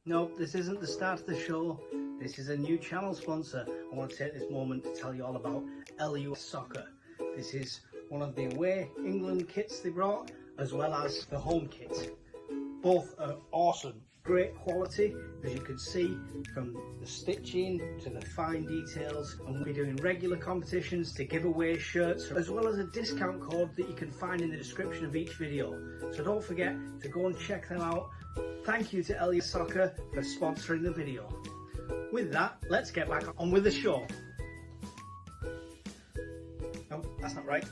No, this isn't the start of the show. This is a new channel sponsor. I want to take this moment to tell you all about LU Soccer. This is one of the away England kits they brought, as well as the home kit. Both are awesome, great quality, as you can see from the stitching to the fine details. And we'll be doing regular competitions to give away shirts, as well as a discount code that you can find in the description of each video. So don't forget to go and check them out. Thank you to LU Soccer for sponsoring the video. With that, let's get back on with the show. No, that's not right.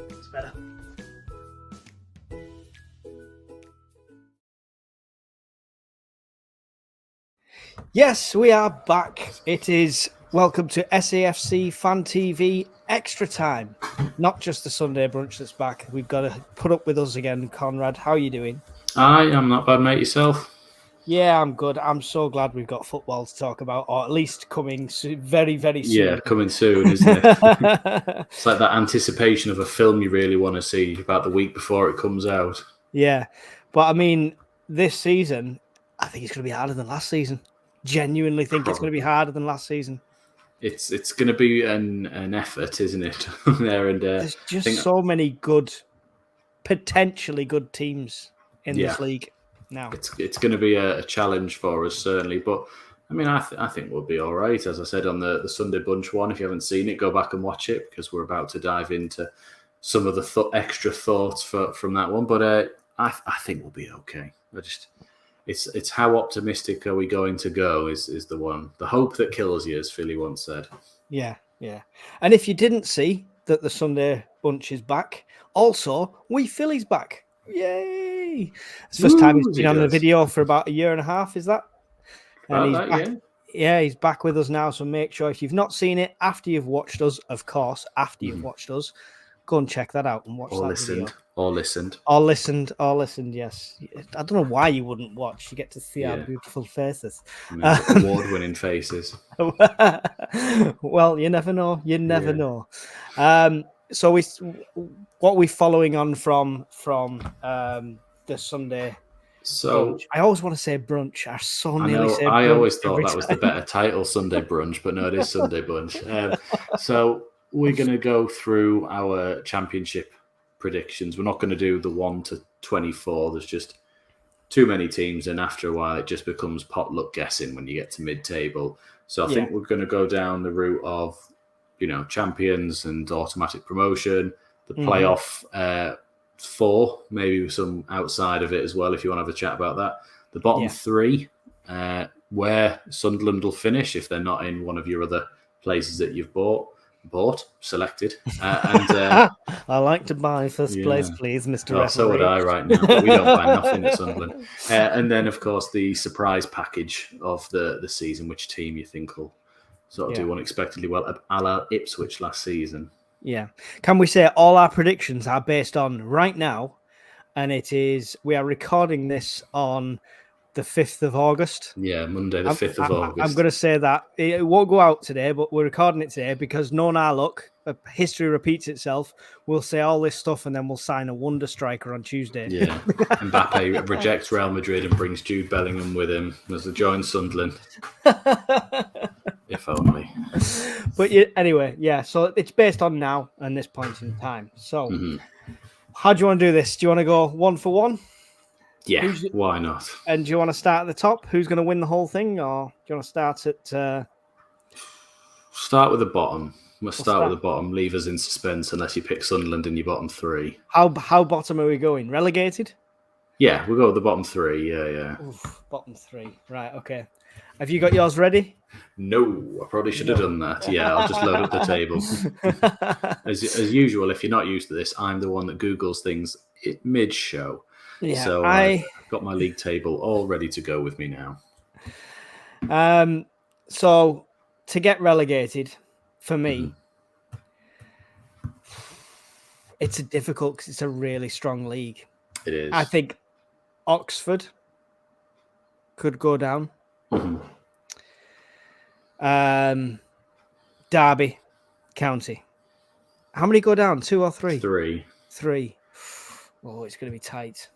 It's better. Yes, we are back. It is welcome to SAFC Fan TV Extra Time. Not just the Sunday brunch that's back. We've got to put up with us again. Conrad, how are you doing? I'm not bad, mate. Yourself? Yeah, I'm good. I'm so glad we've got football to talk about, or at least coming very, very soon. Yeah, coming soon, isn't it? It's like that anticipation of a film you really want to see about the week before it comes out. Yeah, but I mean, this season, I think it's going to be harder than last season. Genuinely think it's going to be harder than last season. It's going to be an effort, isn't it? There's just so many good, potentially good teams in this league now. It's going to be a challenge for us, certainly. But I mean, I think we'll be all right. As I said on the Sunday Bunch one, if you haven't seen it, go back and watch it, because we're about to dive into some of the extra thoughts from that one. But I think we'll be okay. It's how optimistic are we going to go is the one. The hope that kills you, as Phillie once said. Yeah. And if you didn't see that the Sunday Bunch is back, also, Phillie's back. Yay! It's the first time he's been on the video for about a year and a half, is that? And he's back. Yeah, he's back with us now. So make sure, if you've not seen it, after you've watched us, of course, you've watched us, go and check that out and watch that video. Or listened, yes. I don't know why you wouldn't watch. You get to see our beautiful faces. Award-winning faces. Well, you never know. know. So what we're following on from the Sunday. So brunch. I always want to say brunch. I always thought that was the better title, Sunday Brunch, but no, it is Sunday Brunch. So we're going to go through our championship predictions. We're not going to do the 1 to 24. There's just too many teams, and after a while, it just becomes potluck guessing when you get to mid-table. So I think we're going to go down the route of, champions and automatic promotion, the playoff 4, maybe some outside of it as well, if you want to have a chat about that. The bottom 3, where Sunderland will finish if they're not in one of your other places that you've selected. And I like to buy first place, please, Mr. Referee. So would I right now, but we don't buy nothing at Sunderland. And then, of course, the surprise package of the season, which team you think will sort of do unexpectedly well, a la Ipswich last season. Yeah. Can we say all our predictions are based on right now? And we are recording this on the 5th of August. Yeah, Monday, the 5th of August. I'm going to say that. It won't go out today, but we're recording it today because, knowing our luck, history repeats itself. We'll say all this stuff and then we'll sign a wonder striker on Tuesday. Yeah. Mbappe rejects Real Madrid and brings Jude Bellingham with him as he joins Sunderland. If only. But anyway, so it's based on now and this point in time. So how do you want to do this? Do you want to go 1 for 1? Yeah, why not? And do you want to start at the top? Who's going to win the whole thing? Or do you want to start at... Start with the bottom. We'll start with the bottom. Leave us in suspense unless you pick Sunderland in your bottom 3. How bottom are we going? Relegated? Yeah, we'll go with the bottom 3. Yeah. Oof, bottom 3. Right, okay. Have you got yours ready? No, I probably should have done that. Yeah, I'll just load up the table. As usual, if you're not used to this, I'm the one that Googles things mid-show. Yeah, so I've got my league table all ready to go with me now. So to get relegated, for me, it's difficult because it's a really strong league. It is. I think Oxford could go down. Derby County. How many go down? 2 or 3? 3. Oh, it's going to be tight.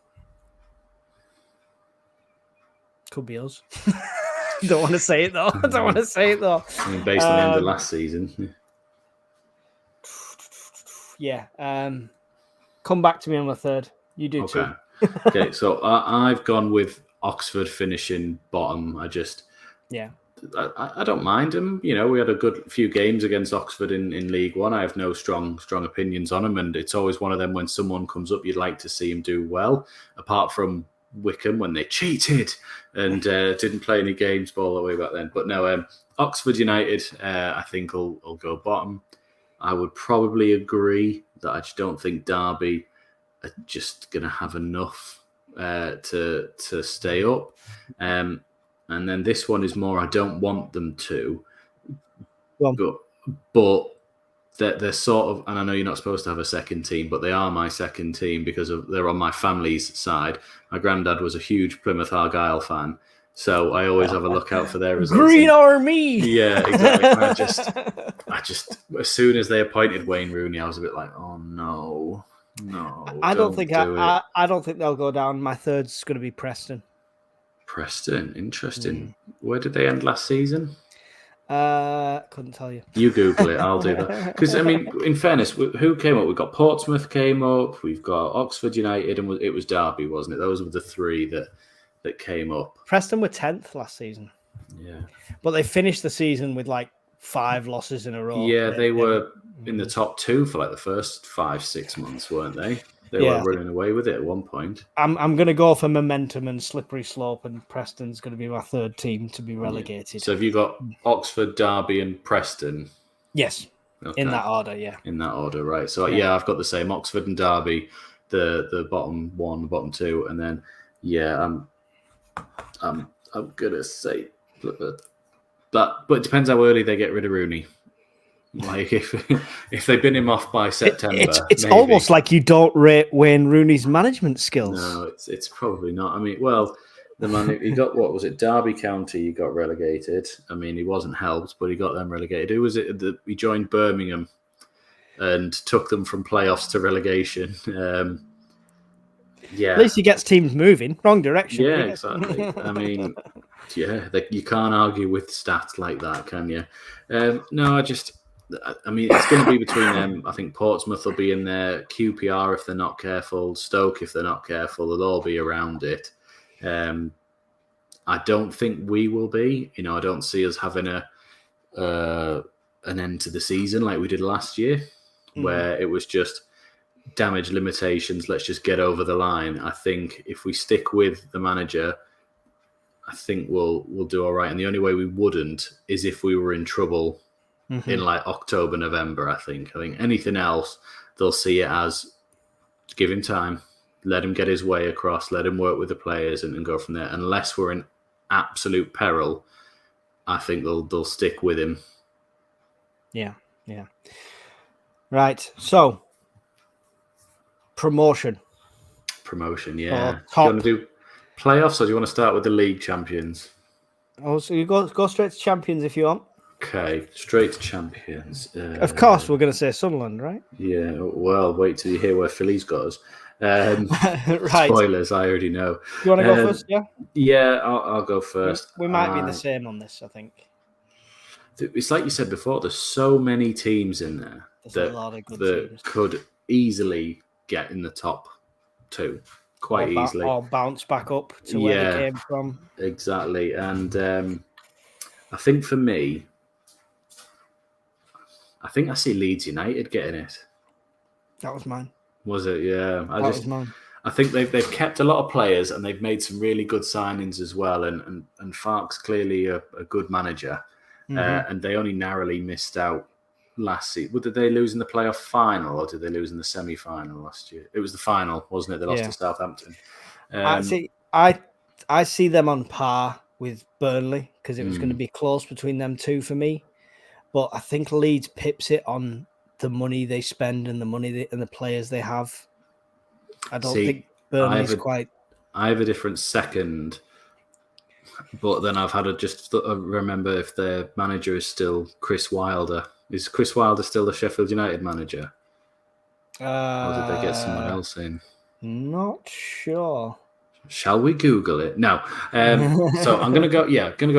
Could be us. Don't want to say it though. I mean, based on the end of last season. Yeah. Come back to me on the third. You do too. Okay, so I've gone with Oxford finishing bottom. I don't mind them. You know, we had a good few games against Oxford in League One. I have no strong opinions on them, and it's always one of them when someone comes up, you'd like to see him do well. Apart from Wickham when they cheated and didn't play any games all the way back then. But no, Oxford United, I think will go bottom. I would probably agree that I just don't think Derby are just going to have enough to stay up. And then this one is more, I don't want them to. But they're sort of, and I know you're not supposed to have a second team, but they are my second team because they're on my family's side. My granddad was a huge Plymouth Argyle fan, so I always have a look out for their results. Green Army! Yeah, exactly. I just, as soon as they appointed Wayne Rooney, I was a bit like, oh no. I don't think they'll go down. My third's going to be Preston. Preston, interesting. Where did they end last season? Couldn't tell you. You Google it, I'll do that. Because, I mean, in fairness, who came up? We've got Portsmouth came up, we've got Oxford United, and it was Derby, wasn't it? Those were the three that came up. Preston were 10th last season. Yeah. But they finished the season with like 5 losses in a row. Yeah, they were in the top 2 for like the first 5-6 months, weren't they? They were running away with it at one point. I'm going to go for momentum and slippery slope, and Preston's going to be my third team to be relegated. Yeah. So have you got Oxford, Derby, and Preston? Yes, in that order, yeah. In that order, right. So, I've got the same. Oxford and Derby, the bottom 1, the bottom 2, and then, I'm going to say that. But it depends how early they get rid of Rooney. Like if they bin him off by September, it's almost like you don't rate Wayne Rooney's management skills. No, it's probably not. I mean, well, the man he got, what was it? Derby County, he got relegated. I mean, he wasn't helped, but he got them relegated. Who was it? He joined Birmingham and took them from playoffs to relegation. At least he gets teams moving wrong direction. Yeah, exactly. I mean, you can't argue with stats like that, can you? No, I mean, it's going to be between them. I think Portsmouth will be in there. QPR, if they're not careful. Stoke, if they're not careful. They'll all be around it. I don't think we will be. You know, I don't see us having an end to the season like we did last year, where it was just damage limitations. Let's just get over the line. I think if we stick with the manager, I think we'll do all right. And the only way we wouldn't is if we were in trouble in like October, November. I think anything else, they'll see it as give him time, let him get his way across, let him work with the players and go from there. Unless we're in absolute peril, I think they'll stick with him. Yeah. Right. So promotion. Yeah. Do you want to do playoffs, or do you want to start with the league champions? Oh, so you go straight to champions if you want. Okay, straight to champions. Of course, we're going to say Sunderland, right? Yeah, well, wait till you hear where Phillie's got us. Right. Spoilers, I already know. You want to go first, yeah? Yeah, I'll go first. We might be the same on this, I think. It's like you said before, there's so many teams in there that could easily get in the top 2 quite easily. Or bounce back up to where they came from. Exactly. And I think for me, I think I see Leeds United getting it. That was mine. Was it? Yeah. That was mine. I think they've kept a lot of players and they've made some really good signings as well. And Farke's clearly a good manager. And they only narrowly missed out last season. Did they lose in the playoff final or did they lose in the semi-final last year? It was the final, wasn't it? They lost to Southampton. I see them on par with Burnley because it was going to be close between them two for me. But I think Leeds pips it on the money they spend and the money and the players they have. I don't think Burnley's quite. I have a different second, but then I've had to remember if their manager is still Chris Wilder. Is Chris Wilder still the Sheffield United manager? Or did they get someone else in? Not sure. Shall we Google it? No. So I'm going to go,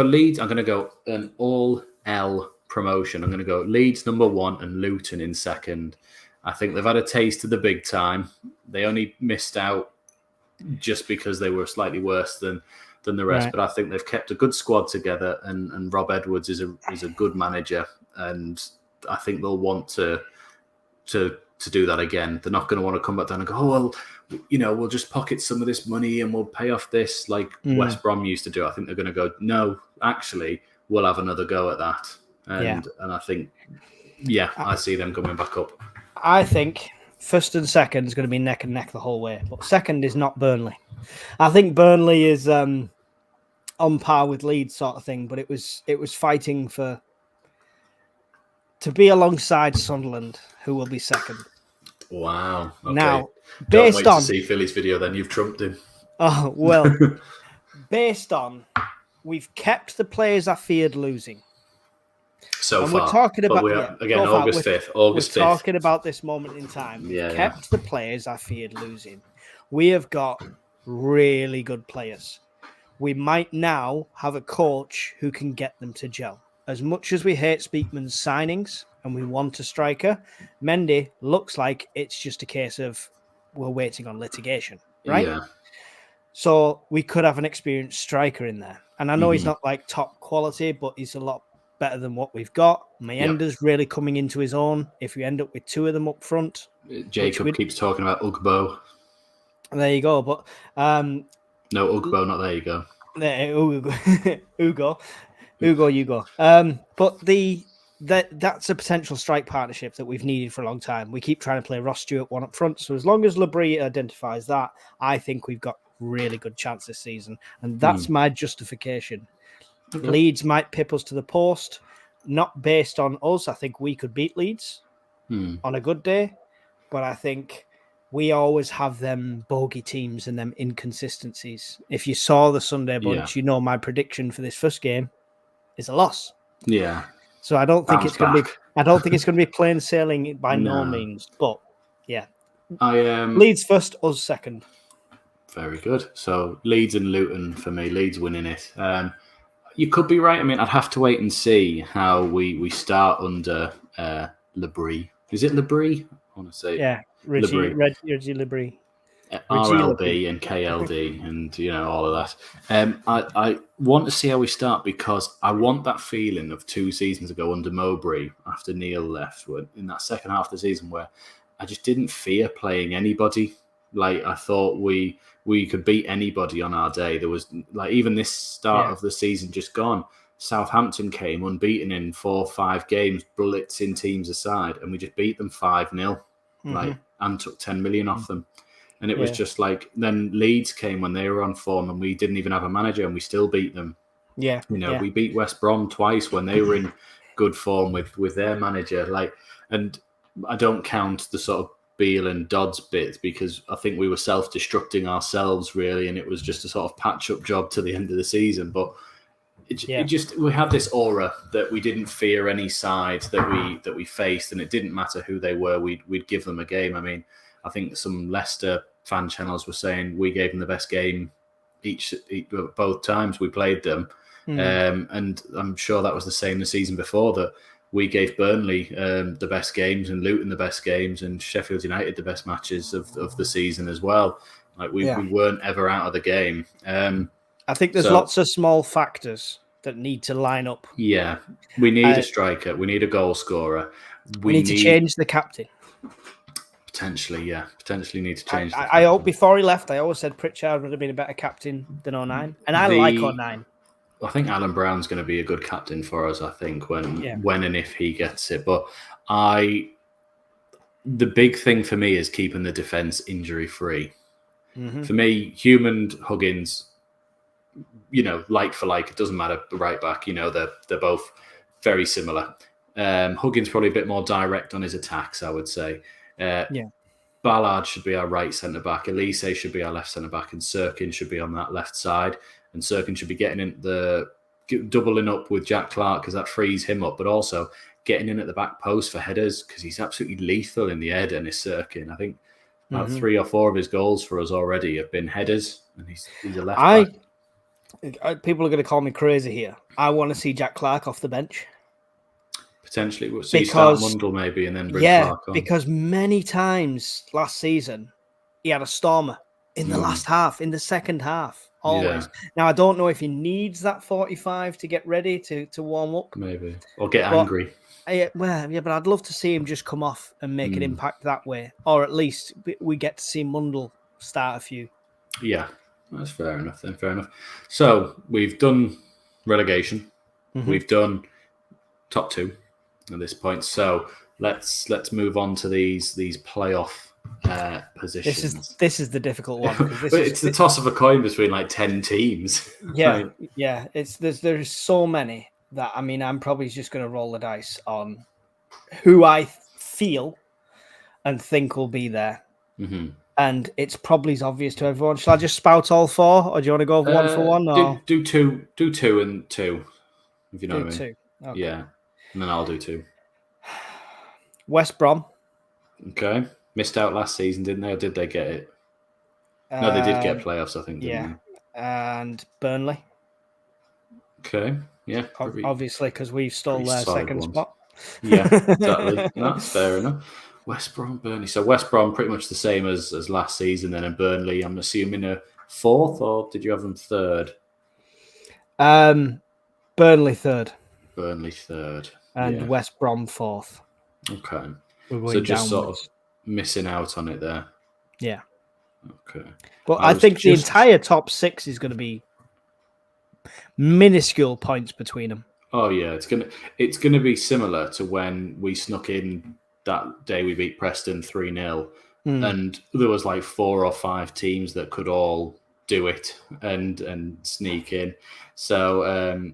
Leeds. I'm going to go an all L promotion. I'm going to go Leeds number 1 and Luton in second. I think they've had a taste of the big time. They only missed out just because they were slightly worse than the rest. Right. But I think they've kept a good squad together, and Rob Edwards is a good manager, and I think they'll want to do that again. They're not going to want to come back down and go, oh, well, we'll just pocket some of this money and we'll pay off this like West Brom used to do. I think they're going to go, no, actually, we'll have another go at that. And I think, I see them coming back up. I think first and second is going to be neck and neck the whole way. But second is not Burnley. I think Burnley is on par with Leeds sort of thing, but it was fighting to be alongside Sunderland, who will be second. Wow. Okay. Now, don't wait to see Phillie's video then. You've trumped him. Oh, well, based on we've kept the players I feared losing. So and far. We're talking about, August 5th. August 5th. We're talking about this moment in time. Kept the players I feared losing. We have got really good players. We might now have a coach who can get them to gel. As much as we hate Speakman's signings and we want a striker, Mendy looks like it's just a case of we're waiting on litigation, right? Yeah. So we could have an experienced striker in there. And I know he's not like top quality, but he's a lot better than what we've got. Mayenda's really coming into his own if we end up with 2 of them up front. Jacob keeps talking about Ugbo. There you go. But no, Ugbo, not there you go. There, Ugo. But that's a potential strike partnership that we've needed for a long time. We keep trying to play Ross Stewart one up front. So as long as Labrie identifies that, I think we've got really good chance this season. And that's my justification. Okay. Leeds might pip us to the post, not based on us. I think we could beat Leeds on a good day. But I think we always have them bogey teams and them inconsistencies. If you saw the Sunday bunch, my prediction for this first game is a loss. Yeah. So I don't think it's going to be. I don't think it's going to be plain sailing by no means. But yeah, Leeds first, us second. Very good. So Leeds and Luton for me. Leeds winning it. You could be right. I mean, I'd have to wait and see how we start under Labrie. Is it Labrie? I want to say Reggie Labrie. RLB and KLD and all of that. I want to see how we start because I want that feeling of 2 seasons ago under Mowbray after Neil left, in that second half of the season where I just didn't fear playing anybody. Like I thought we could beat anybody on our day. There was even this start of the season just gone. Southampton came unbeaten in 4 or 5 games, blitzing teams aside, and we just beat them 5-0. And took 10 million off them. And it was just then Leeds came when they were on form and we didn't even have a manager and we still beat them. Yeah. We beat West Brom twice when they were in good form with their manager. And I don't count the sort of Beale and Dodds bit because I think we were self-destructing ourselves really, and it was just a sort of patch-up job to the end of the season. But we had this aura that we didn't fear any side that we faced, and it didn't matter who they were. We'd give them a game. I mean, I think some Leicester fan channels were saying we gave them the best game both times we played them. And I'm sure that was the same the season before, that we gave Burnley the best games and Luton the best games and Sheffield United the best matches of the season as well. We weren't ever out of the game. I think there's lots of small factors that need to line up. Yeah, we need a striker. We need a goal scorer. We need to change the captain. Potentially need to change. I hope before he left, I always said Pritchard would have been a better captain than 09. And I like 09. I think Alan Brown's going to be a good captain for us, I think, when and if he gets it. But the big thing for me is keeping the defence injury-free. Mm-hmm. For me, Human, Huggins, like for like, it doesn't matter, the right back, they're both very similar. Huggins probably a bit more direct on his attacks, I would say. Ballard should be our right centre-back, Elise should be our left centre-back, and Sirkin should be on that left side. And Sirkin should be getting in doubling up with Jack Clark because that frees him up, but also getting in at the back post for headers because he's absolutely lethal in the head, and is Sirkin. I think about 3 or 4 of his goals for us already have been headers. and he's a left back. People are going to call me crazy here. I want to see Jack Clark off the bench. Potentially. So you start Mundle maybe and then bring Clark on. Because many times last season, he had a stormer in the last half, in the second half, always. Yeah. Now, I don't know if he needs that 45 to get ready to warm up. Maybe. Or get angry. But I'd love to see him just come off and make an impact that way. Or at least we get to see Mundle start a few. Yeah, that's fair enough then, fair enough. So, we've done relegation. Mm-hmm. We've done top 2 at this point. So, let's move on to these playoff positions. This is the difficult one. It's the toss of a coin between like 10 teams. Yeah, yeah. There's so many that, I mean, I'm probably just going to roll the dice on who I feel and think will be there. Mm-hmm. And it's probably as obvious to everyone. Shall I just spout all 4, or do you want to go one for one? Or? Do 2 and 2, if you know what I mean. 2. Okay. Yeah, and then I'll do 2. West Brom. Okay. Missed out last season, didn't they? Or did they get it? No, they did get playoffs, I think, didn't they? And Burnley. Okay, yeah. Obviously, because we've stole their second spot. Yeah, exactly. That's fair enough. West Brom, Burnley. So West Brom pretty much the same as last season then, and Burnley, I'm assuming a 4th, or did you have them 3rd? Burnley 3rd. Burnley 3rd. And West Brom 4th. Okay. So just sort of missing out on it there. Yeah. Okay. But I think the entire top 6 is going to be minuscule points between them. Oh yeah, it's gonna be similar to when we snuck in that day we beat Preston 3-0, and there was like 4 or 5 teams that could all do it and sneak in. So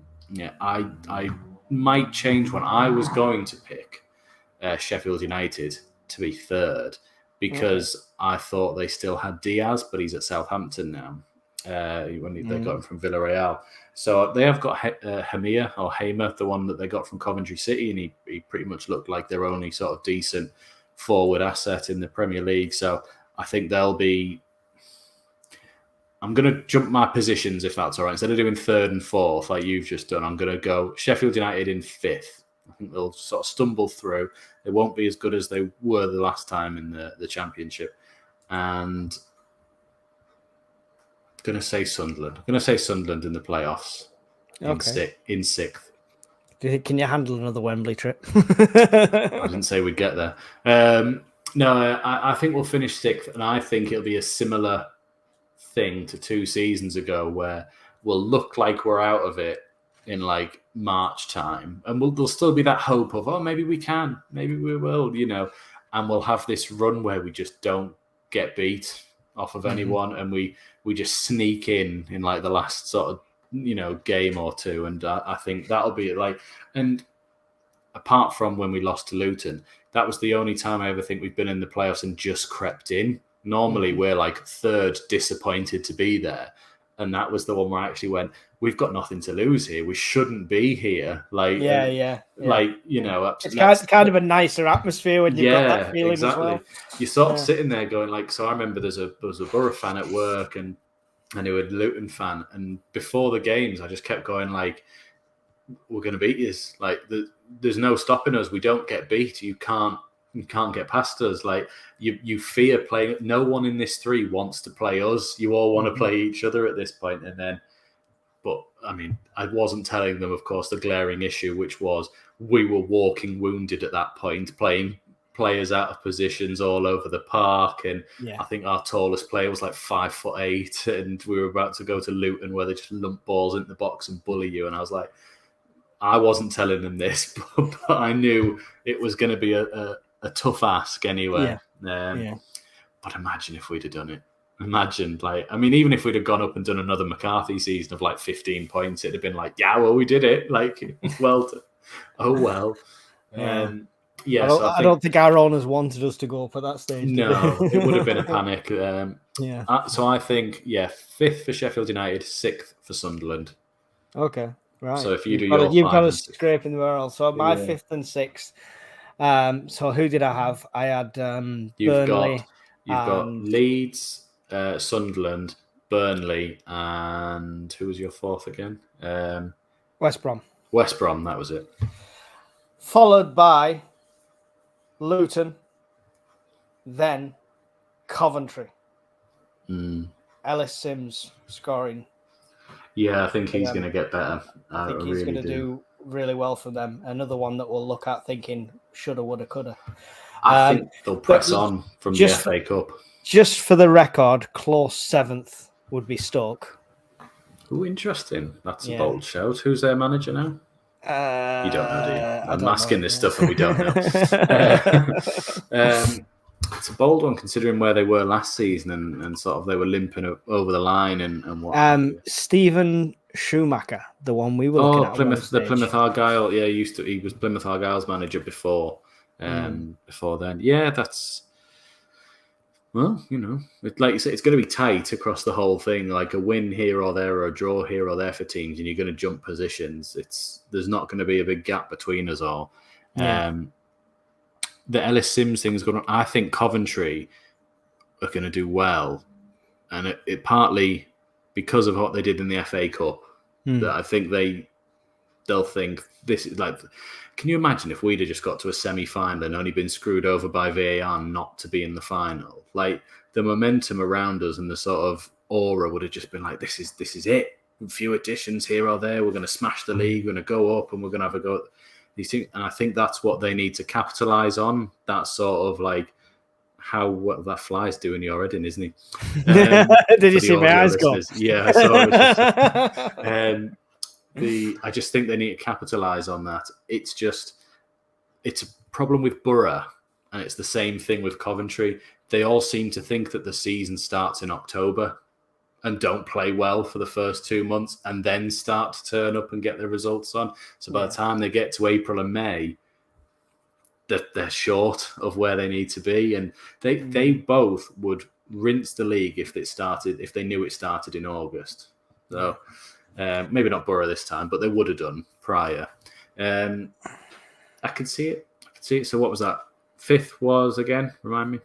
I might change one. I was going to pick Sheffield United to be 3rd because I thought they still had Diaz, but he's at Southampton now. They got him from Villarreal. So they have got Hamer, the one that they got from Coventry City, and he pretty much looked like their only sort of decent forward asset in the Premier League. So I think they'll be... I'm going to jump my positions, if that's all right. Instead of doing 3rd and 4th like you've just done, I'm going to go Sheffield United in 5th. I think they'll sort of stumble through. They won't be as good as they were the last time in the Championship. And... I'm going to say Sunderland. I'm going to say Sunderland in the playoffs. Okay. In 6th. Do you think, can you handle another Wembley trip? I didn't say we'd get there. No, I think we'll finish 6th, and I think it'll be a similar thing to 2 seasons ago where we'll look like we're out of it in like March time, and there'll still be that hope of, oh, maybe we can, maybe we will, and we'll have this run where we just don't get beat off of anyone, and we just sneak in like the last sort of game or 2, and I think that'll be like. And apart from when we lost to Luton, that was the only time I ever think we've been in the playoffs and just crept in. Normally we're like 3rd, disappointed to be there, and that was the one where I actually went, we've got nothing to lose here, we shouldn't be here. Like like it's kind of a nicer atmosphere when you've got that feeling exactly. As well. You're sort of sitting there going like, so I remember there was a Borough fan at work and who had a Luton fan, and before the games I just kept going like, we're going to beat you. Like there's no stopping us. We don't get beat. You can't get past us. Like you fear playing. No one in this 3 wants to play us. You all want to play each other at this point. And then, but I mean, I wasn't telling them, of course, the glaring issue, which was we were walking wounded at that point, playing players out of positions all over the park. And I think our tallest player was like 5'8", and we were about to go to Luton where they just lump balls into the box and bully you. And I was like, I wasn't telling them this, but I knew it was going to be a tough ask anyway. But imagine if we'd have done it. Imagine, even if we'd have gone up and done another McCarthy season of like 15 points, it'd have been like, yeah, well, we did it. Like, well, oh well. I don't think our owners wanted us to go up at that stage. No, it would have been a panic. So I think, 5th for Sheffield United, 6th for Sunderland. Okay, right. So if you've got a scrape in the barrel. So my 5th and 6th. So who did I have? I had Burnley. You've got Leeds, Sunderland, Burnley, and who was your fourth again? West Brom. West Brom, that was it. Followed by Luton, then Coventry. Ellis Sims scoring. Yeah, I think he's going to get better. I think he's going to do really well for them. Another one that we'll look at thinking shoulda, woulda, coulda. I think they'll press on from the FA Cup. Just for the record, close 7th would be Stoke. Oh, interesting. That's a bold shout. Who's their manager now? You don't know, do you? I'm asking this stuff and we don't know. It's a bold one considering where they were last season and sort of they were limping over the line and what. Stephen Schumacher, the one we were looking at. Plymouth Argyle. Yeah, he was Plymouth Argyle's manager before. Before then, yeah, that's. Well, like you say, it's going to be tight across the whole thing. Like a win here or there, or a draw here or there for teams, and you're going to jump positions. There's not going to be a big gap between us all. Yeah. The Ellis Sims thing is going to. I think Coventry are going to do well, and it partly because of what they did in the FA Cup. That I think they'll think this is like. Can you imagine if we'd have just got to a semi-final and only been screwed over by VAR not to be in the final? Like the momentum around us and the sort of aura would have just been like, this is it. A few additions here or there. We're going to smash the league. We're going to go up and we're going to have a go at these things. And I think that's what they need to capitalise on. That sort of like what that fly's doing your head in, isn't he? Did you see my eyes go? Yeah, I saw it. I just think they need to capitalise on that. It's a problem with Borough, and it's the same thing with Coventry. They all seem to think that the season starts in October and don't play well for the first 2 months and then start to turn up and get their results on. So by the time they get to April and May, they're short of where they need to be. And they both would rinse the league if they knew it started in August. So... maybe not Borough this time, but they would have done prior. I could see it. So what was that? 5th was again? Remind me.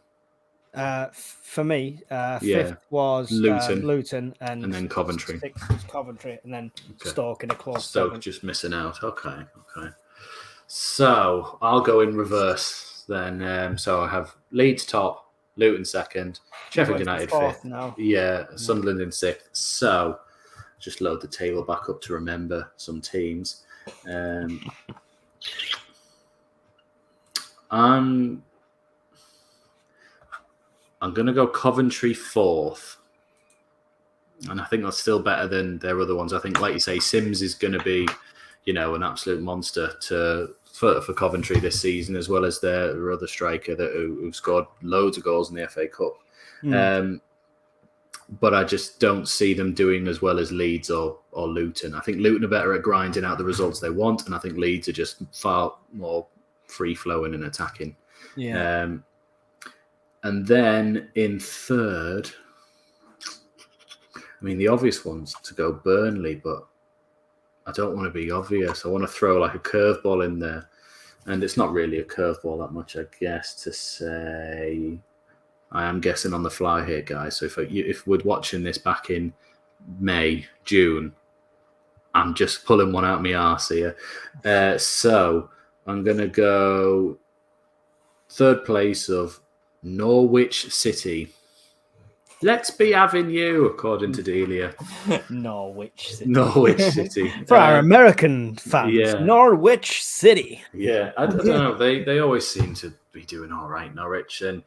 For me, 5th was Luton, and then Coventry. 6th was Coventry, and then Stoke in a close. Stoke 7th. Just missing out. Okay. So I'll go in reverse then. So I have Leeds top, Luton 2nd, Sheffield United 5th. Now. Yeah, Sunderland in 6th. So. Just load the table back up to remember some teams. I'm going to go Coventry 4th. And I think that's still better than their other ones. I think, like you say, Sims is going to be, an absolute monster for Coventry this season, as well as their other striker who scored loads of goals in the FA Cup. But I just don't see them doing as well as Leeds or Luton. I think Luton are better at grinding out the results they want, and I think Leeds are just far more free-flowing and attacking. Yeah. And then in 3rd, the obvious one's to go Burnley, but I don't want to be obvious. I want to throw like a curveball in there, and it's not really a curveball that much, I guess, to say... I am guessing on the fly here, guys. So if we're watching this back in May, June, I'm just pulling one out my arse here. So I'm going to go 3rd place of Norwich City. Let's be having you, according to Delia. Norwich City. Norwich City. For our American fans, Norwich City. Yeah, I don't know. They always seem to be doing all right, Norwich, and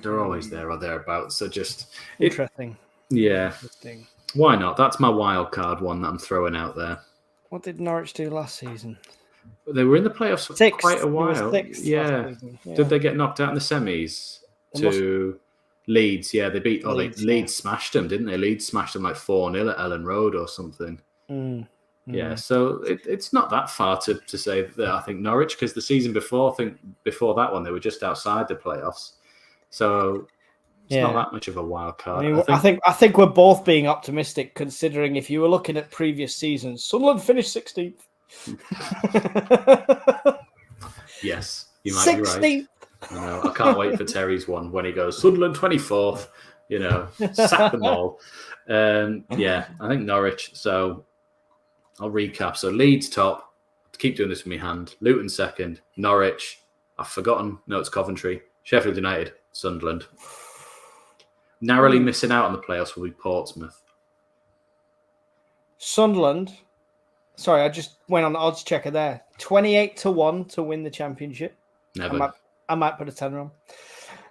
they're always there or thereabouts. So just interesting. Interesting. Why not? That's my wild card one that I'm throwing out there. What did Norwich do last season? They were in the playoffs for quite a while. Yeah. Did they get knocked out in the semis to Leeds? Yeah, they beat. Leeds smashed them, didn't they? Leeds smashed them like 4-0 at Ellen Road or something. Yeah, so it's not that far to say that I think Norwich, because the season before, before that one, they were just outside the playoffs. So it's not that much of a wild card. I think we're both being optimistic, considering if you were looking at previous seasons, Sunderland finished 16th. Yes, you might be right. I know. I can't wait for Terry's one when he goes Sunderland 24th, sack them all. Yeah, I think Norwich. So I'll recap. So Leeds top. Keep doing this with my hand. Luton second. Norwich. I've forgotten. No, it's Coventry. Sheffield United. Sunderland. Narrowly missing out on the playoffs will be Portsmouth. Sunderland. Sorry, I just went on odds checker there. 28-1 to win the championship. Never. I might put a tenner on.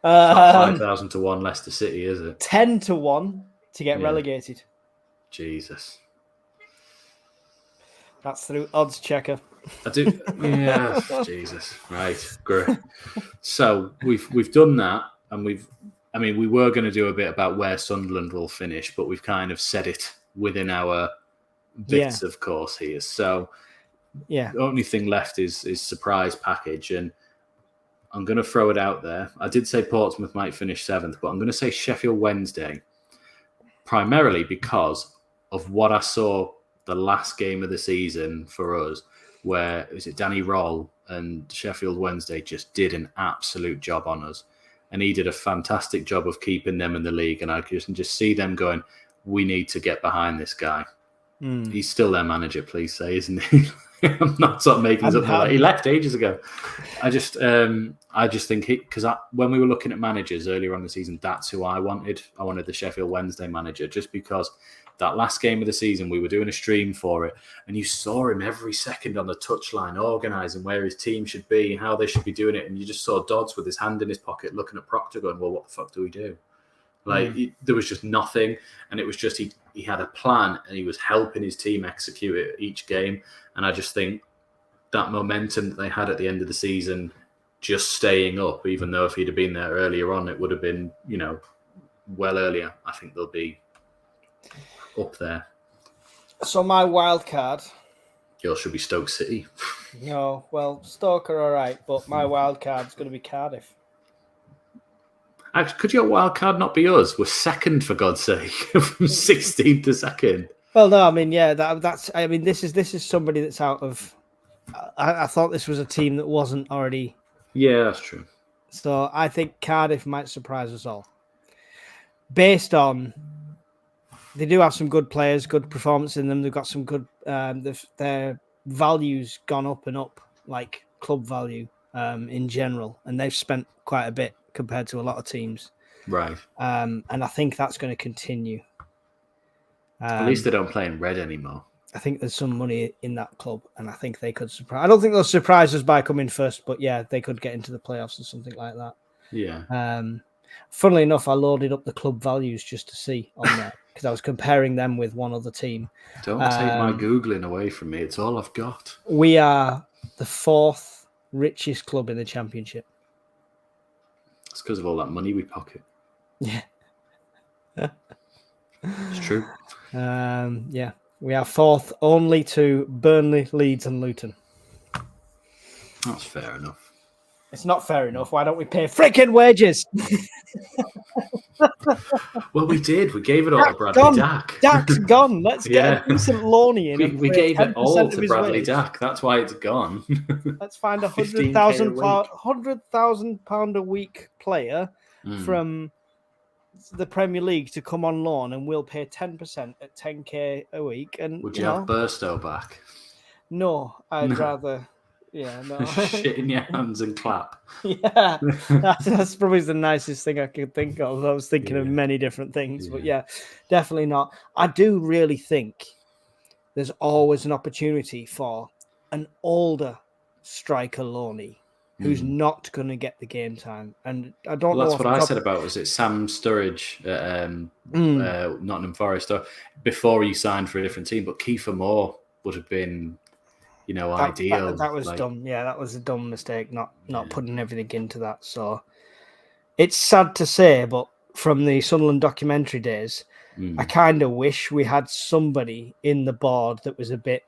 5,000 to 1 Leicester City, is it? 10-1 to get relegated. Jesus. That's through odds checker. I do. Yeah, Jesus. Right, great. So we've done that, and we were going to do a bit about where Sunderland will finish, but we've kind of said it within our bits, of course, here. So the only thing left is surprise package, and I'm going to throw it out there. I did say Portsmouth might finish 7th, but I'm going to say Sheffield Wednesday, primarily because of what I saw the last game of the season for us, where Danny Roll and Sheffield Wednesday just did an absolute job on us. And he did a fantastic job of keeping them in the league. And I can just see them going, we need to get behind this guy. He's still their manager, please say, isn't he? I'm not sort of making something like he left ages ago. I just think because when we were looking at managers earlier on in the season, that's who I wanted. I wanted the Sheffield Wednesday manager, just because that last game of the season, we were doing a stream for it, and you saw him every second on the touchline, organising where his team should be, how they should be doing it, and you just saw Dodds with his hand in his pocket looking at Proctor going, well, what the fuck do we do? There was just nothing, and it was just he had a plan, and he was helping his team execute it each game, and I just think that momentum that they had at the end of the season, just staying up, even though if he'd have been there earlier on, it would have been, well earlier. I think they'll be up there. So my wild card. Yours should be Stoke City. No, well, Stoke are all right, but my wild card's going to be Cardiff. Actually, could your wild card not be us? We're second, for God's sake, from 16th to 2nd. Well, no, I mean, yeah, that's. I mean, this is somebody that's out of. I thought this was a team that wasn't already. Yeah, that's true. So I think Cardiff might surprise us all, based on. They do have some good players, good performance in them. They've got some good. Their value's gone up and up, like club value in general, and they've spent quite a bit compared to a lot of teams. Right. And I think that's going to continue. At least they don't play in red anymore. I think there's some money in that club, and I think they could surprise. I don't think they'll surprise us by coming first, but yeah, they could get into the playoffs or something like that. Yeah. Funnily enough, I loaded up the club values just to see on that because I was comparing them with one other team. Don't take my Googling away from me. It's all I've got. We are the 4th richest club in the Championship. It's because of all that money we pocket. Yeah. It's true. Yeah. We are 4th only to Burnley, Leeds and Luton. That's fair enough. It's not fair enough. Why don't we pay freaking wages? Well, we did. We gave it all to Bradley Dack. Dack's gone. Let's get a decent loaney in. We gave it all to Bradley Dack. That's why it's gone. Let's find £100,000 a week player from the Premier League to come on loan, and we'll pay 10% at 10k a week. And would you have Burstow back? No, I'd rather. Yeah, no. Shit in your hands and clap. Yeah, that's probably the nicest thing I could think of. I was thinking of many different things, but yeah, definitely not. I do really think there's always an opportunity for an older striker loanee who's not going to get the game time. And I don't know. That's what I said about, was it Sam Sturridge at Nottingham Forest, or before he signed for a different team, but Kiefer Moore would have been... ideal. That was dumb. Yeah, that was a dumb mistake, not putting everything into that. So it's sad to say, but from the Sunderland documentary days, I kind of wish we had somebody in the board that was a bit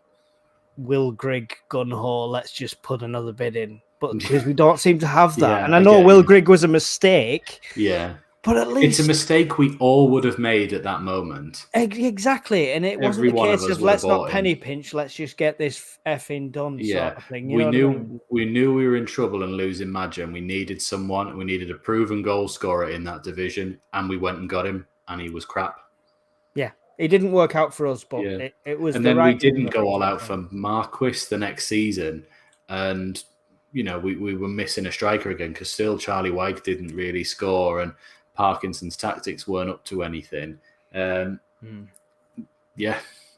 Will Grigg gun-ho, let's just put another bid in. But because we don't seem to have that. And I know Will Grigg was a mistake. Yeah. But at least it's a mistake we all would have made at that moment. Exactly, and it wasn't a case of let's not penny pinch, let's just get this effing done sort of thing. We knew we were in trouble and losing Madge, and we needed someone. We needed a proven goal scorer in that division, and we went and got him, and he was crap. Yeah, it didn't work out for us, but it was. And then we didn't go all out for Marquis the next season, and we were missing a striker again because still Charlie White didn't really score, and Parkinson's tactics weren't up to anything. Yeah,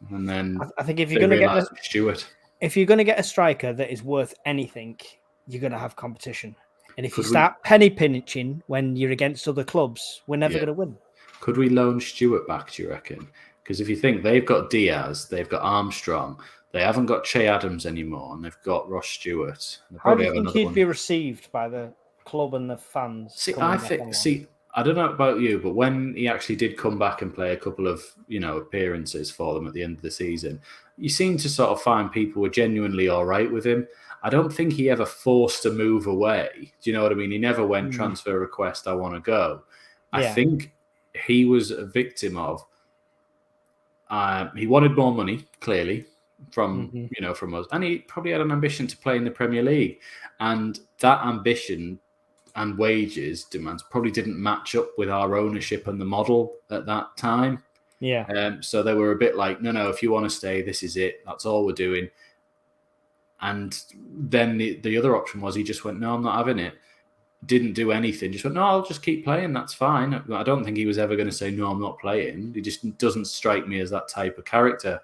and then I think if you're going to get Stewart, if you're going to get a striker that is worth anything, you're going to have competition. And if you start penny pinching when you're against other clubs, we're never going to win. Could we loan Stewart back, do you reckon? Because if you think they've got Diaz, they've got Armstrong, they haven't got Che Adams anymore, and they've got Ross Stewart. How do you think he'd be received by the club and the fans? I don't know about you, but when he actually did come back and play a couple of, appearances for them at the end of the season, you seem to sort of find people were genuinely all right with him. I don't think he ever forced a move away. Do you know what I mean? He never went transfer request, I want to go. I think he was a victim of, he wanted more money, clearly, from us. And he probably had an ambition to play in the Premier League. And that ambition and wages demands probably didn't match up with our ownership and the model at that time. Yeah. So they were a bit like, no, if you want to stay, this is it. That's all we're doing. And then the other option was he just went, no, I'm not having it. Didn't do anything. Just went, no, I'll just keep playing. That's fine. I don't think he was ever going to say, no, I'm not playing. He just doesn't strike me as that type of character.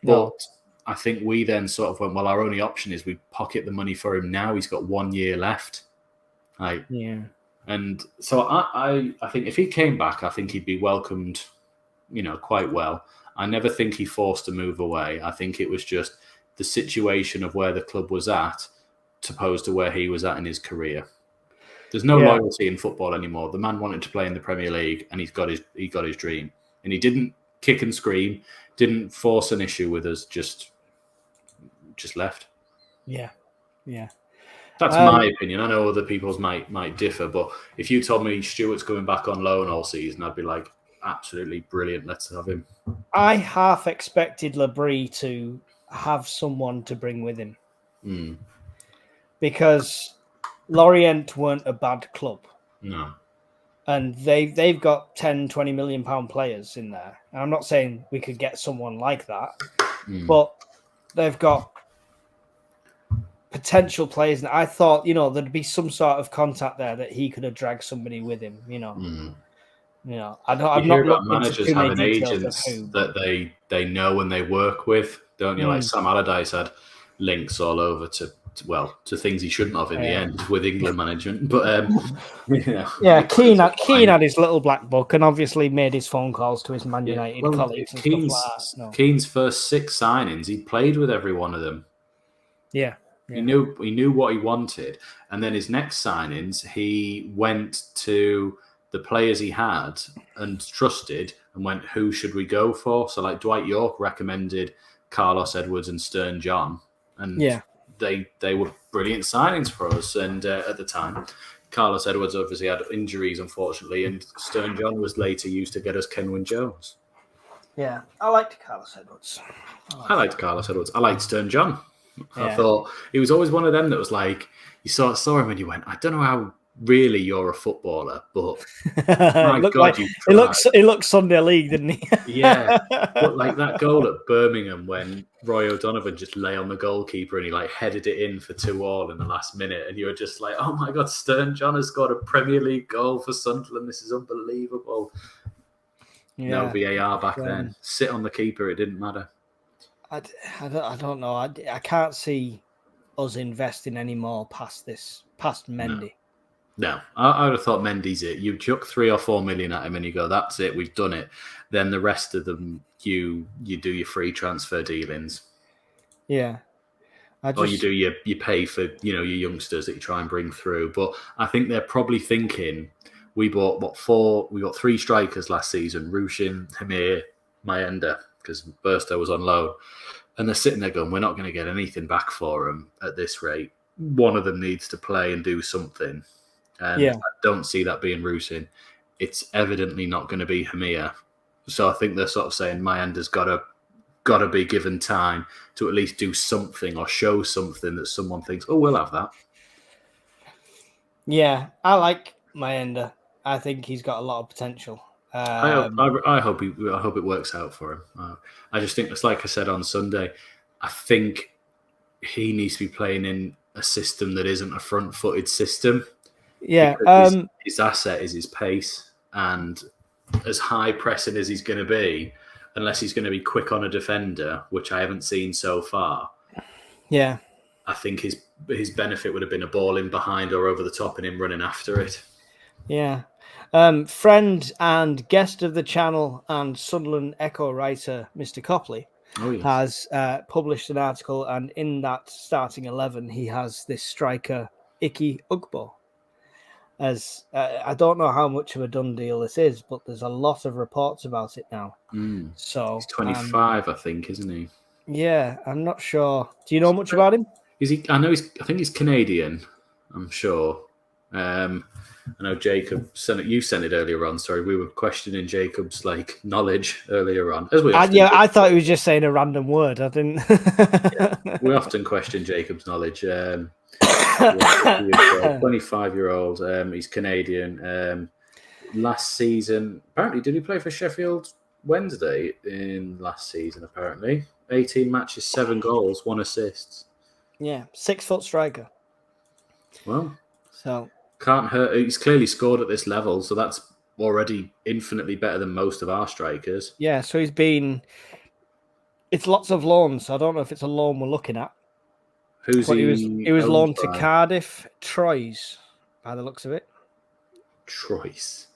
No. But I think we then sort of went, well, our only option is we pocket the money for him now. He's got 1 year left. And so I think if he came back, I think he'd be welcomed, quite well. I never think he forced a move away. I think it was just the situation of where the club was at, opposed to where he was at in his career. There's no loyalty in football anymore. The man wanted to play in the Premier League, and he got his dream. And he didn't kick and scream, didn't force an issue with us, just left. Yeah. That's my opinion. I know other people's might differ, but if you told me Stewart's going back on loan all season, I'd be like, absolutely brilliant. Let's have him. I half expected Labrie to have someone to bring with him. Because Lorient weren't a bad club. No. And they've got 10, 20 million pound players in there. And I'm not saying we could get someone like that, but they've got potential players. And I thought, there'd be some sort of contact there that he could have dragged somebody with him, I've not looked managers into having agents that they know and they work with, don't you? Like Sam Allardyce had links all over to things he shouldn't have in the end with England management. But Keane had his little black book and obviously made his phone calls to his Man United colleagues. And stuff like that. Keane's first 6 signings, he played with every one of them. Yeah. He knew what he wanted, and then his next signings, he went to the players he had and trusted, and went, "Who should we go for?" So, like Dwight York recommended Carlos Edwards and Stern John, and they were brilliant signings for us. And at the time, Carlos Edwards obviously had injuries, unfortunately, and Stern John was later used to get us Kenwyne Jones. Yeah, I liked Carlos Edwards. I liked Carlos Edwards. I liked Stern John. I thought he was always one of them that was like, you saw him and you went, I don't know how really you're a footballer, but my God, he looked Sunday League, didn't he? Yeah, but like that goal at Birmingham when Roy O'Donovan just lay on the goalkeeper and he like headed it in for 2-2 in the last minute, and you were just like, oh my God, Stern John has got a Premier League goal for Sunderland. This is unbelievable. No VAR back then. Sit on the keeper, it didn't matter. I don't know. I can't see us investing any more past Mendy. No, I would have thought Mendy's it. You chuck 3 or 4 million at him and you go, that's it, we've done it. Then the rest of them, you do your free transfer dealings. Yeah. Or you pay for your youngsters that you try and bring through. But I think they're probably thinking, we bought 3 strikers last season, Rushin, Hamir, Mayenda, because Burstow was on loan. And they're sitting there going, we're not going to get anything back for them at this rate. One of them needs to play and do something. And I don't see that being Rushin. it's evidently not going to be Hamir. So I think they're sort of saying Mayenda's got to be given time to at least do something or show something that someone thinks, oh, we'll have that. Yeah, I like Mayenda. I think he's got a lot of potential. I hope it works out for him. I just think it's like I said on Sunday. I think he needs to be playing in a system that isn't a front-footed system. Yeah, his asset is his pace, and as high pressing as he's going to be, unless he's going to be quick on a defender, which I haven't seen so far. Yeah, I think his benefit would have been a ball in behind or over the top and him running after it. Yeah. Friend and guest of the channel and Sunderland Echo writer, Mr. Copley, has published an article, and in that starting 11, he has this striker, Ike Ugbo. As I don't know how much of a done deal this is, but there's a lot of reports about it now. So he's 25, I think, isn't he? Yeah, I'm not sure. Do you know much about him? Is he? I think he's Canadian. I'm sure. I know Jacob sent it. You sent it earlier on. Sorry, we were questioning Jacob's knowledge earlier on. As we I thought he was just saying a random word. I didn't. We often question Jacob's knowledge. 25-year-old. He's Canadian. Last season, apparently, did he play for Sheffield Wednesday in last season? Apparently, 18 matches, 7 goals, 1 assist. Yeah, 6-foot striker. Well, so can't hurt. He's clearly scored at this level, so that's already infinitely better than most of our strikers. Yeah, so he's been. It's lots of loans. So I don't know if it's a loan we're looking at. Who's he was loaned to Cardiff, Troyes, by the looks of it. Troyes.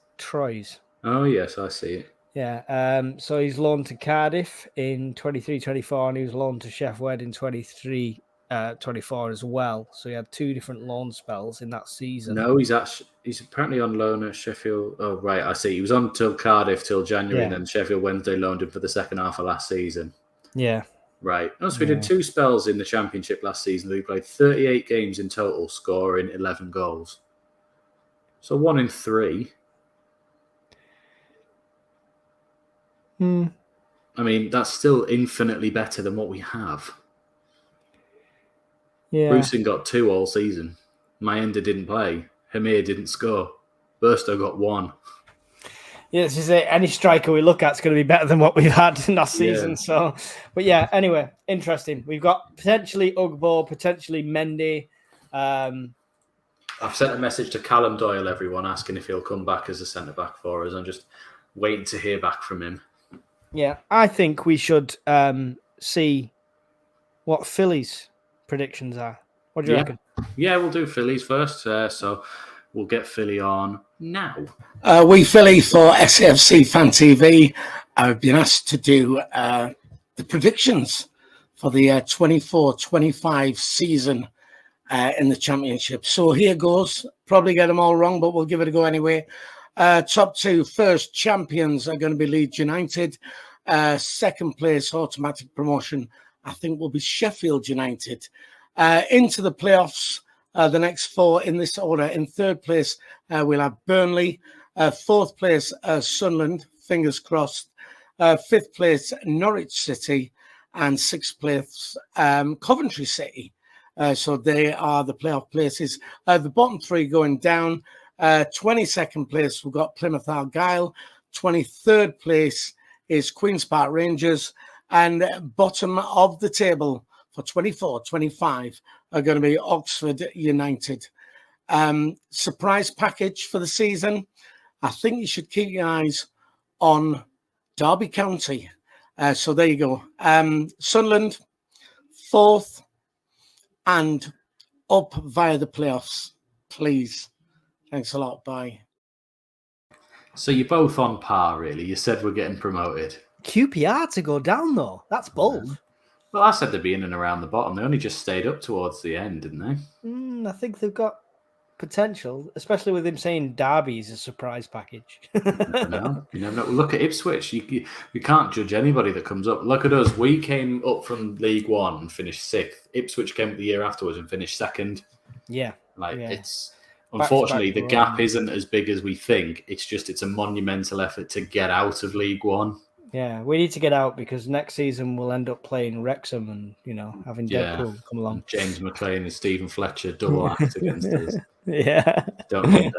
Oh yes, I see it. Yeah. So he's loaned to Cardiff in 23-24, and he was loaned to Sheffield in 23-24 as well. So he had 2 different loan spells in that season. No, he's apparently on loan at Sheffield. Oh right, I see. He was on till Cardiff till January, and then Sheffield Wednesday loaned him for the second half of last season. Yeah. Right. So we did 2 spells in the Championship last season. We played 38 games in total, scoring 11 goals. So 1 in 3. I mean, that's still infinitely better than what we have. Yeah. Brucin got 2 all season. Mayenda didn't play. Hamir didn't score. Burstow got 1. Yeah, this is it. Any striker we look at is going to be better than what we've had last season. Yeah. So, but yeah, anyway, interesting. We've got potentially Ugbo, potentially Mendy. I've sent a message to Callum Doyle, everyone, asking if he'll come back as a centre-back for us. I'm just waiting to hear back from him. Yeah, I think we should see what Phillie's predictions are. What do you reckon? Yeah, we'll do Phillie's first. So we'll get Phillie on now. We Phillie for SAFC Fan TV. I've been asked to do the predictions for the 24-25 season in the Championship. So here goes. Probably get them all wrong, but we'll give it a go anyway. Top 2 first champions are going to be Leeds United. Second place automatic promotion, I think, will be Sheffield United. Into the playoffs, the next 4 in this order. In third place, we'll have Burnley. Fourth place, Sunderland, fingers crossed. Fifth place, Norwich City. And sixth place, Coventry City. So they are the playoff places. The bottom 3 going down. 22nd place, we've got Plymouth Argyle. 23rd place is Queen's Park Rangers. And bottom of the table for 24-25 are going to be Oxford United. Surprise package for the season. I think you should keep your eyes on Derby County. So there you go. Sunderland, 4th and up via the playoffs, please. Thanks a lot. Bye. So you're both on par, really. You said we're getting promoted. QPR to go down, though. That's bold. Well, I said they'd be in and around the bottom. They only just stayed up towards the end, didn't they? I think they've got potential, especially with him saying Derby's a surprise package. You never know. Look at Ipswich. You can't judge anybody that comes up. Look at us. We came up from League One and finished 6th. Ipswich came up the year afterwards and finished 2nd. Yeah. It's Unfortunately, the gap isn't as big as we think. It's a monumental effort to get out of League One. Yeah, we need to get out because next season we'll end up playing Wrexham and, having Deadpool come along. James McLean and Stephen Fletcher double act against us. Yeah. Don't need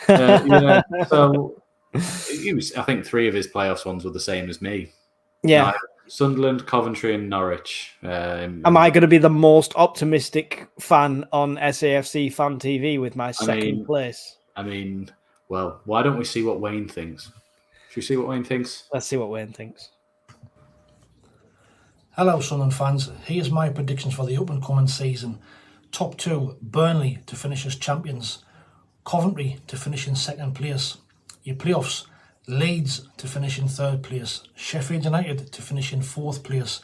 that. So I think 3 of his playoffs ones were the same as me. Yeah. Sunderland, Coventry and Norwich. Am I going to be the most optimistic fan on SAFC Fan TV with my second place? Well, why don't we see what Wayne thinks? Should we see what Wayne thinks? Let's see what Wayne thinks. Hello, Sunderland fans. Here's my predictions for the up-and-coming season. Top 2, Burnley to finish as champions. Coventry to finish in 2nd place. Your playoffs, Leeds to finish in 3rd place. Sheffield United to finish in 4th place.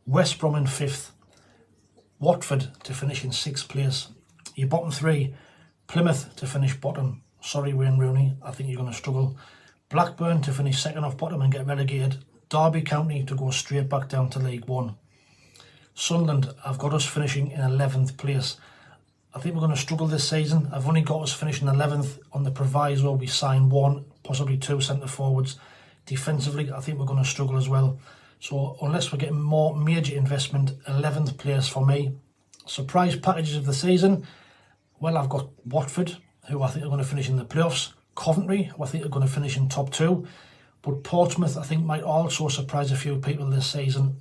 West Brom in 5th. Watford to finish in 6th place. Your bottom 3, Plymouth to finish bottom. Sorry, Wayne Rooney, I think you're going to struggle. Blackburn to finish 2nd off bottom and get relegated. Derby County to go straight back down to League One. Sunderland, I've got us finishing in 11th place. I think we're going to struggle this season. I've only got us finishing 11th on the proviso we sign 1, possibly 2 centre forwards. Defensively, I think we're going to struggle as well. So unless we're getting more major investment, 11th place for me. Surprise packages of the season. Well, I've got Watford, who I think are going to finish in the playoffs. Coventry, who I think are going to finish in top 2. But Portsmouth, I think, might also surprise a few people this season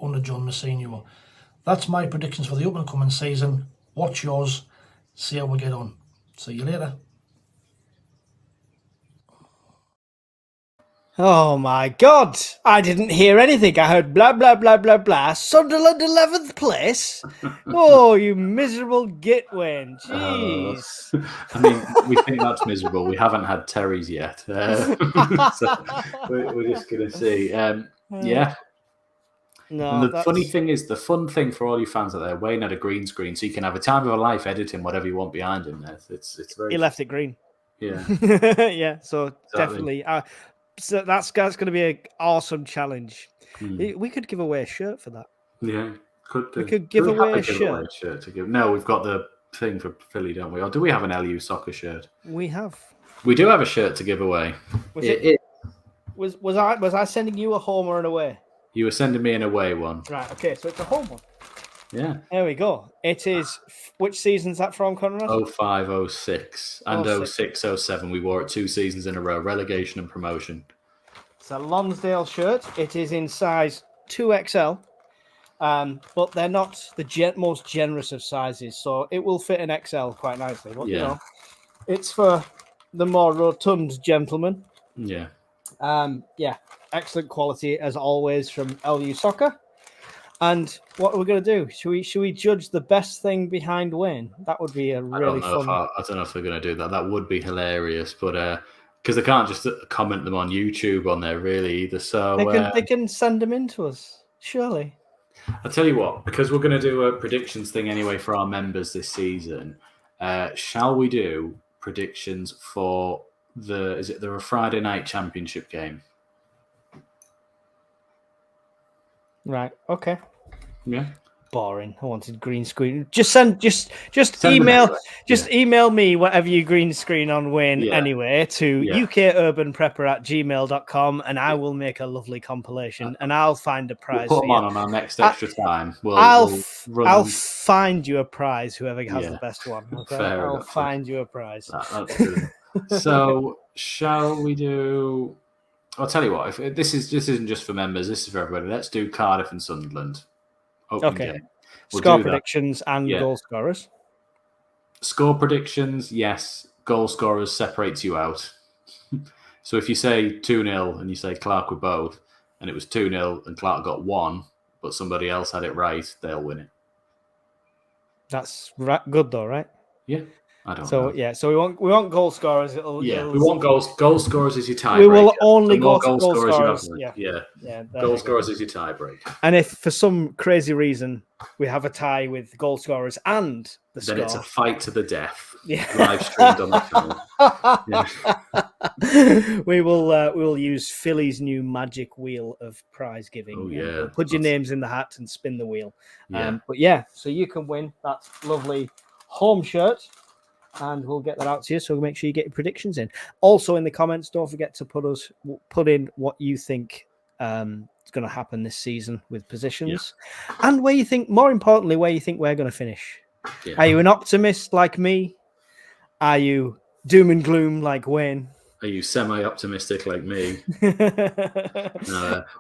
under John Mousinho. That's my predictions for the up-and-coming season. Watch yours. See how we get on. See you later. Oh my God! I didn't hear anything. I heard blah blah blah blah blah. Sunderland 11th place. Oh, you miserable git, Wayne. Jeez. We think that's miserable. We haven't had Terry's yet, so we're just gonna see. Yeah. No. And the funny thing is, the fun thing for all you fans out there, Wayne had a green screen, so you can have a time of a life editing whatever you want behind him. There, it's very. He left it green. Yeah. Yeah. So definitely. So that's going to be an awesome challenge. We could give away a shirt for that. Yeah, we could give away a shirt. To give. No, we've got the thing for Phillie, don't we? Or do we have an LU soccer shirt? We have. We do have a shirt to give away. Was I sending you a home or an away? You were sending me an away one. Right. Okay. So it's a home one. Yeah. There we go. It is. Which season's that from, Conrad? 05, 06 and 06, 07. We wore it 2 seasons in a row. Relegation and promotion. It's a Lonsdale shirt. It is in size 2XL, but they're not the most generous of sizes, so it will fit an XL quite nicely. But it's for the more rotund gentlemen. Yeah. Excellent quality as always from LU Soccer. And what are we going to do? Should we judge the best thing behind Wayne? That would be a really fun. I don't know if they're going to do that. That would be hilarious, but because they can't just comment them on YouTube on there really either. So they can send them in to us, surely. I'll tell you what, because we're going to do a predictions thing anyway for our members this season. Shall we do predictions for the Friday night championship game? Right. Okay. Yeah. Boring. I wanted green screen. Just email email me whatever you green screen on Wayne anyway to ukurbanprepper@gmail.com and I will make a lovely compilation and I'll find a prize. We'll put them on our next extra time. I'll find you a prize, whoever has the best one. Okay? I'll find you a prize. That's good. So shall we do? I'll tell you what. If this isn't just for members, this is for everybody. Let's do Cardiff and Sunderland. Okay. Score predictions and goal scorers. Score predictions, yes. Goal scorers separates you out. So if you say 2-0 and you say Clark with both, and it was 2-0 and Clark got 1, but somebody else had it right, they'll win it. That's good though, right? Yeah. I don't know. Yeah, so we want goal scorers. We want goal scorers as your tiebreaker. We will only go goal scorers. Yeah. Goal scorers is your tiebreaker. And if for some crazy reason we have a tie with goal scorers and the score, then it's a fight to the death. Yeah. Live streamed on the channel. We will use Phillie's new magic wheel of prize giving. Oh yeah. We'll put your names in the hat and spin the wheel. So you can win that lovely home shirt. and we'll get that out to you. So make sure you get your predictions in. Also in the comments, don't forget to put in what you think is going to happen this season with positions, and where you think, more importantly, where you think we're going to finish. Yeah. Are you an optimist like me? Are you doom and gloom like Wayne? Are you semi-optimistic like me?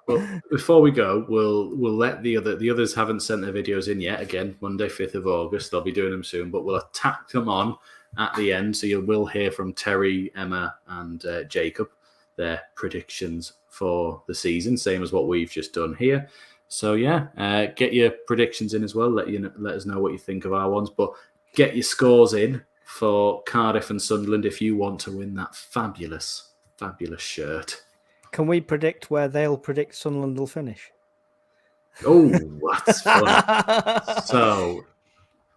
Well, before we go, we'll let the others haven't sent their videos in yet. Again, Monday, 5th of August, they'll be doing them soon, but we'll attack them on at the end. So you will hear from Terry, Emma, and Jacob their predictions for the season, same as what we've just done here. So get your predictions in as well. Let us know what you think of our ones, but get your scores in for Cardiff and Sunderland if you want to win that fabulous, fabulous shirt. Can we predict where they'll predict Sunderland will finish? Oh, that's fun. So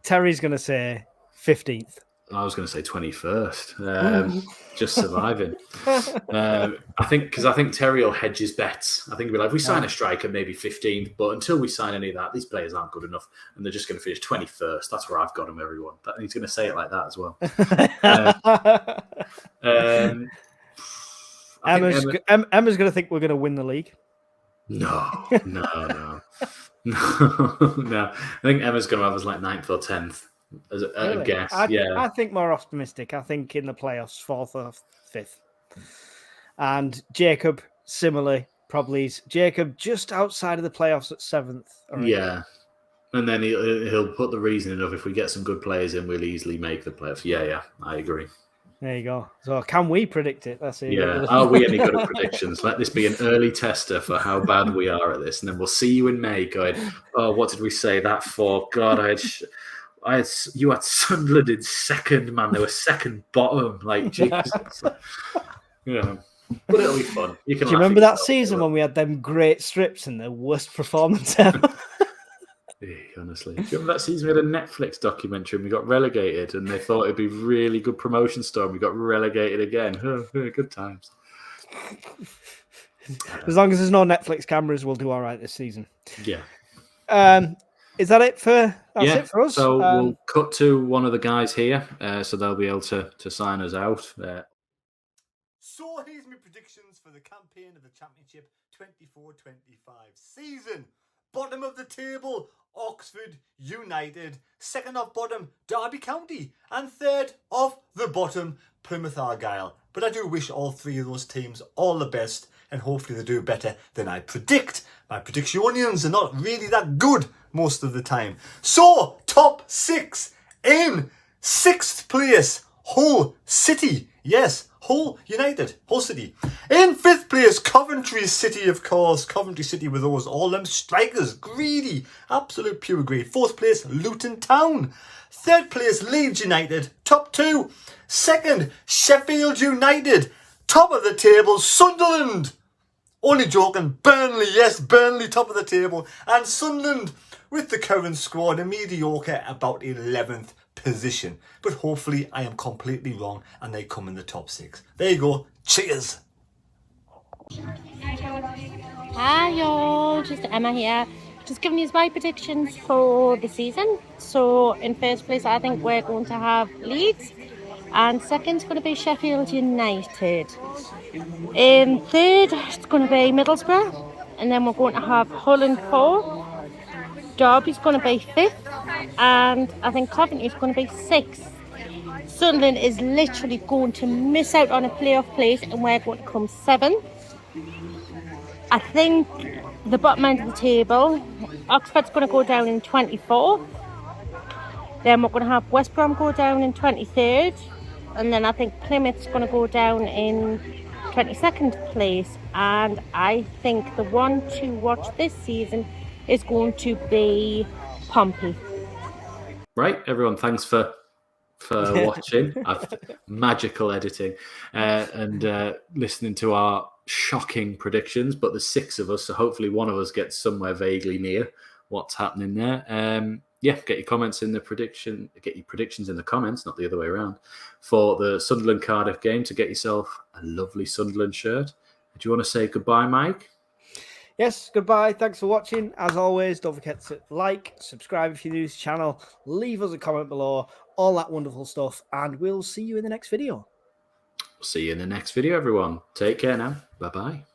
Terry's going to say 15th. I was going to say 21st. Just surviving. I think Terry will hedge his bets. I think he'll be like, if we sign a striker, maybe 15th, but until we sign any of that, these players aren't good enough, and they're just going to finish 21st. That's where I've got them, everyone. He's going to say it like that as well. Emma's going to think we're going to win the league. No. I think Emma's going to have us like 9th or 10th. As a guess, I think more optimistic. I think in the playoffs, 4th or 5th. And Jacob, similarly, probably Jacob just outside of the playoffs at 7th. Yeah. And then he'll put the reasoning of if we get some good players in, we'll easily make the playoffs. Yeah, I agree. There you go. So can we predict it? That's it. Yeah. Are we any good at predictions? Let this be an early tester for how bad we are at this. And then we'll see you in May going, oh, what did we say that for? God, you had Sunderland in second, man. They were second bottom. Like, Jesus. Yeah. But it'll be fun. Do you remember that season when we had them great strips and the worst performance ever? Honestly. Do you remember that season we had a Netflix documentary and we got relegated and they thought it'd be really good promotion story and we got relegated again? Good times. As long as there's no Netflix cameras, we'll do all right this season. Yeah. Is that it for it for us? So we'll cut to one of the guys here, so they'll be able to sign us out. So here's my predictions for the campaign of the Championship 24-25 season. Bottom of the table, Oxford United. Second off bottom, Derby County. And third off the bottom, Plymouth Argyle. But I do wish all three of those teams all the best, and hopefully they do better than I predict. My predictions are not really that good most of the time. So, top 6 in 6th place, Hull City. Yes, Hull United, Hull City. In 5th place, Coventry City, of course. Coventry City with all them strikers. Greedy, absolute pure greed. 4th place, Luton Town. 3rd place, Leeds United. Top 2. 2nd, Sheffield United. Top of the table, Sunderland. Only joking. Burnley, yes, Burnley top of the table. And Sunderland, with the current squad, a mediocre about 11th position. But hopefully I am completely wrong and they come in the top 6. There you go. Cheers. Hi y'all, just Emma here. Just giving you my predictions for the season. So in 1st place, I think we're going to have Leeds. And 2nd's going to be Sheffield United. In 3rd, it's going to be Middlesbrough. And then we're going to have Hull in 4th. Derby's going to be 5th. And I think Coventry's going to be 6th. Sunderland is literally going to miss out on a playoff place and we're going to come 7th. I think the bottom end of the table, Oxford's going to go down in 24th. Then we're going to have West Brom go down in 23rd. And then I think Plymouth's going to go down in 22nd place. And I think the one to watch this season is going to be Pompey. Right, everyone, thanks for watching. Magical editing and listening to our shocking predictions. But there's 6 of us, so hopefully one of us gets somewhere vaguely near what's happening there. Get your comments in the prediction. Get your predictions in the comments, not the other way around, for the Sunderland Cardiff game to get yourself a lovely Sunderland shirt. Do you want to say goodbye, Mike? Yes, goodbye. Thanks for watching. As always, don't forget to like, subscribe if you're new to the channel, leave us a comment below. all that wonderful stuff. And we'll see you in the next video. See you in the next video, everyone. Take care now. Bye-bye.